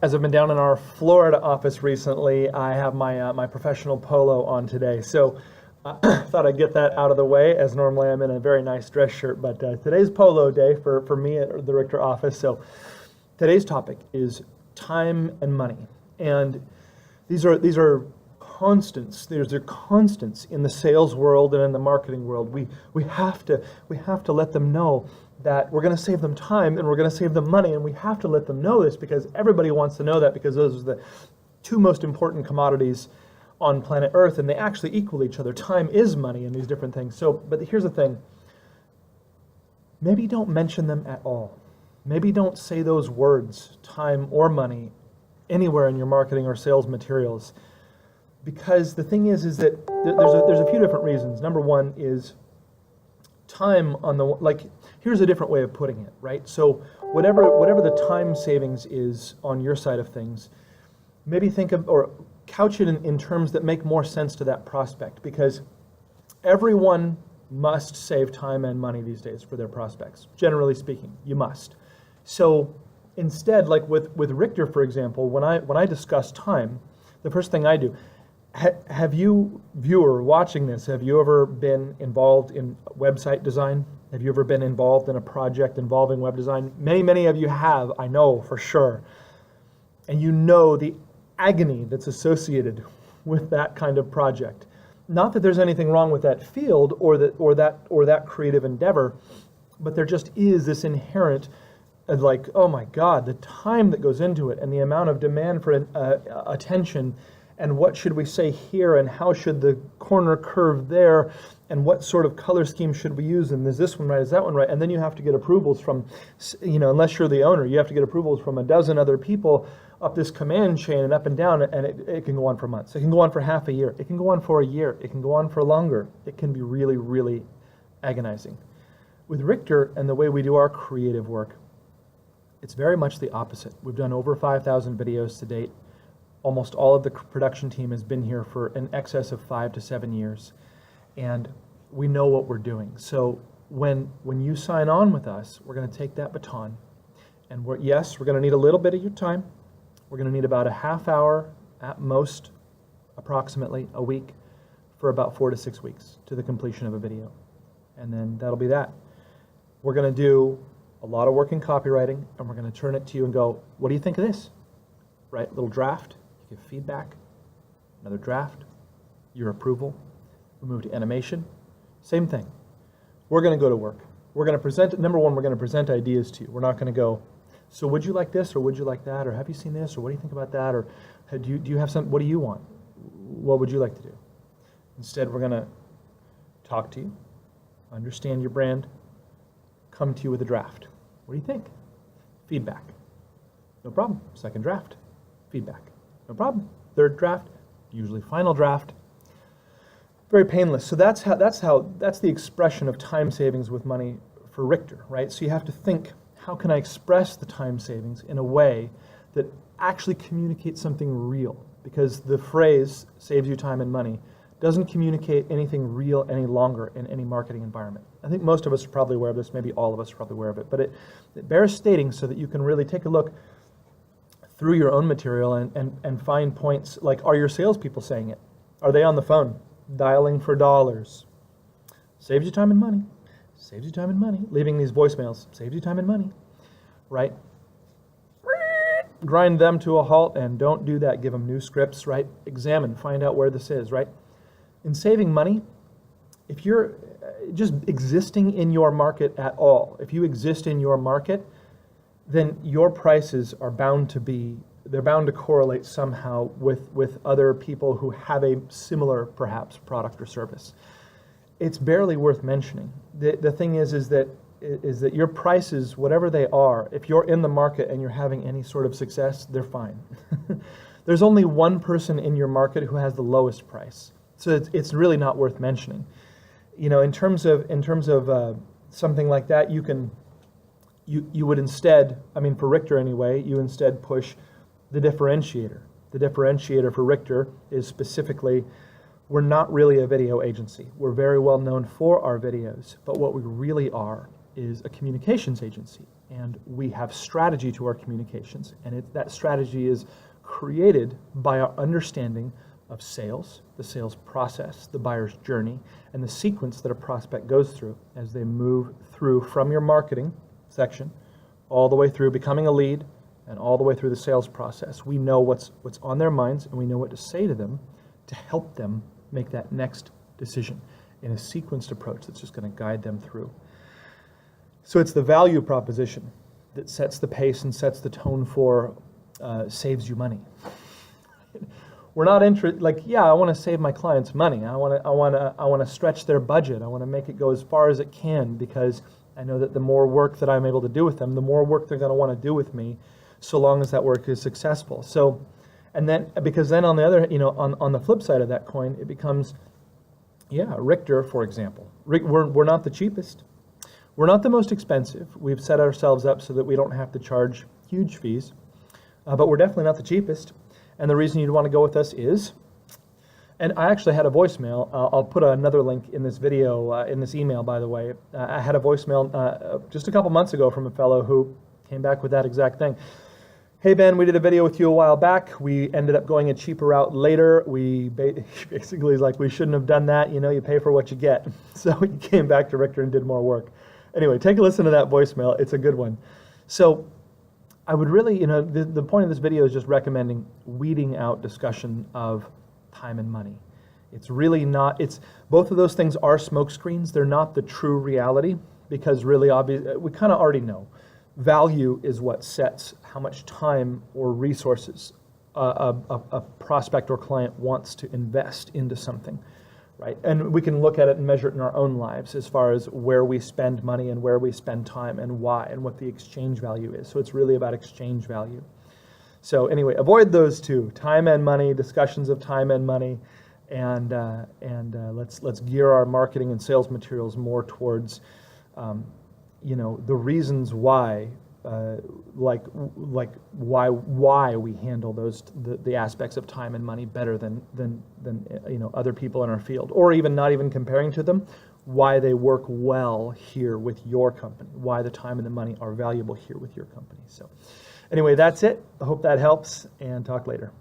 as I've been down in our Florida office recently, I have my professional polo on today. So I thought I'd get that out of the way, as normally I'm in a very nice dress shirt. But today's polo day for me at the Richter office. So today's topic is time and money. And these are constants. They're constants in the sales world and in the marketing world. We have to let them know that we're going to save them time and we're going to save them money, and we have to let them know this because everybody wants to know that, because those are the two most important commodities on planet Earth, and they actually equal each other. Time is money and these different things. So, but here's the thing. Maybe don't mention them at all. Maybe don't say those words, time or money, anywhere in your marketing or sales materials. Because the thing is that there's a few different reasons. Number one is time on the, here's a different way of putting it, right? So whatever the time savings is on your side of things, maybe think of, or couch it in terms that make more sense to that prospect, because everyone must save time and money these days for their prospects. Generally speaking, you must. So instead, like with Richter, for example, when I discuss time, the first thing I do, have you, viewer watching this, have you ever been involved in website design? Have you ever been involved in a project involving web design? Many of you have, I know for sure. And you know the agony that's associated with that kind of project. Not that there's anything wrong with that field or that creative endeavor, but there just is this inherent, like, oh my God, the time that goes into it and the amount of demand for attention. And what should we say here, and how should the corner curve there, and what sort of color scheme should we use, and is this one right, is that one right? And then you have to get approvals from, unless you're the owner, you have to get approvals from a dozen other people up this command chain and up and down, and it can go on for months. It can go on for half a year. It can go on for a year. It can go on for longer. It can be really, really agonizing. With Richter and the way we do our creative work, it's very much the opposite. We've done over 5,000 videos to date. Almost all of the production team has been here for an excess of 5 to 7 years, and we know what we're doing. So when you sign on with us, we're going to take that baton, and we're going to need a little bit of your time. We're going to need about a half hour at most, approximately a week, for about 4 to 6 weeks to the completion of a video, and then that'll be that. We're going to do a lot of work in copywriting, and we're going to turn it to you and go, what do you think of this? Right, little draft. Give feedback, another draft, your approval. We move to animation, same thing. We're going to go to work. We're going to present, number one, we're going to present ideas to you. We're not going to go, so would you like this, or would you like that, or have you seen this, or what do you think about that, or do you have some, what do you want? What would you like to do? Instead, we're going to talk to you, understand your brand, come to you with a draft. What do you think? Feedback. No problem. Second draft. Feedback. No problem. Third draft, usually final draft. Very painless. So that's the expression of time savings with money for Richter, right? So you have to think, how can I express the time savings in a way that actually communicates something real? Because the phrase saves you time and money doesn't communicate anything real any longer in any marketing environment. I think most of us are probably aware of this, maybe all of us are probably aware of it, but it bears stating so that you can really take a look through your own material and find points, like, are your salespeople saying it? Are they on the phone dialing for dollars? Saves you time and money. Saves you time and money. Leaving these voicemails saves you time and money, right? Grind them to a halt, and don't do that. Give them new scripts, right? Examine, find out where this is, right? In saving money, if you're just existing in your market at all, if you exist in your market, then your prices are bound to correlate somehow with other people who have a similar, perhaps, product or service. It's barely worth mentioning. The thing is that your prices, whatever they are, if you're in the market and you're having any sort of success, they're fine. There's only one person in your market who has the lowest price, so it's really not worth mentioning. In terms of something like that, you would instead, for Richter anyway, you instead push the differentiator. The differentiator for Richter is specifically, we're not really a video agency. We're very well known for our videos, but what we really are is a communications agency. and we have strategy to our communications, and that strategy is created by our understanding of sales, the sales process, the buyer's journey, and the sequence that a prospect goes through as they move through from your marketing section all the way through becoming a lead and all the way through the sales process. We know what's on their minds, and we know what to say to them to help them make that next decision in a sequenced approach that's just going to guide them through. So it's the value proposition that sets the pace and sets the tone for saves you money. We're not interested, like, yeah, I want to save my clients money. I want to stretch their budget. I want to make it go as far as it can, because I know that the more work that I'm able to do with them, the more work they're going to want to do with me, so long as that work is successful. So, and then, because then on the other, on the flip side of that coin, it becomes, yeah, Richter, for example. We're not the cheapest. We're not the most expensive. We've set ourselves up so that we don't have to charge huge fees, but we're definitely not the cheapest. And the reason you'd want to go with us is, and I actually had a voicemail. I'll put another link in this video, in this email, by the way. I had a voicemail just a couple months ago from a fellow who came back with that exact thing. Hey, Ben, we did a video with you a while back. We ended up going a cheaper route later. We basically, like, we shouldn't have done that. You pay for what you get. So he came back to Richter and did more work. Anyway, take a listen to that voicemail. It's a good one. So I would really, the point of this video is just recommending weeding out discussion of time and money. It's really not, both of those things are smoke screens. They're not the true reality, because really obvious, we kind of already know. Value is what sets how much time or resources a prospect or client wants to invest into something, right? And we can look at it and measure it in our own lives as far as where we spend money and where we spend time and why and what the exchange value is. So it's really about exchange value. So anyway, avoid those two, time and money, discussions of time and money, and let's gear our marketing and sales materials more towards the reasons why, like why we handle the aspects of time and money better than other people in our field, or even not even comparing to them, why they work well here with your company, why the time and the money are valuable here with your company. So anyway, that's it. I hope that helps, and talk later.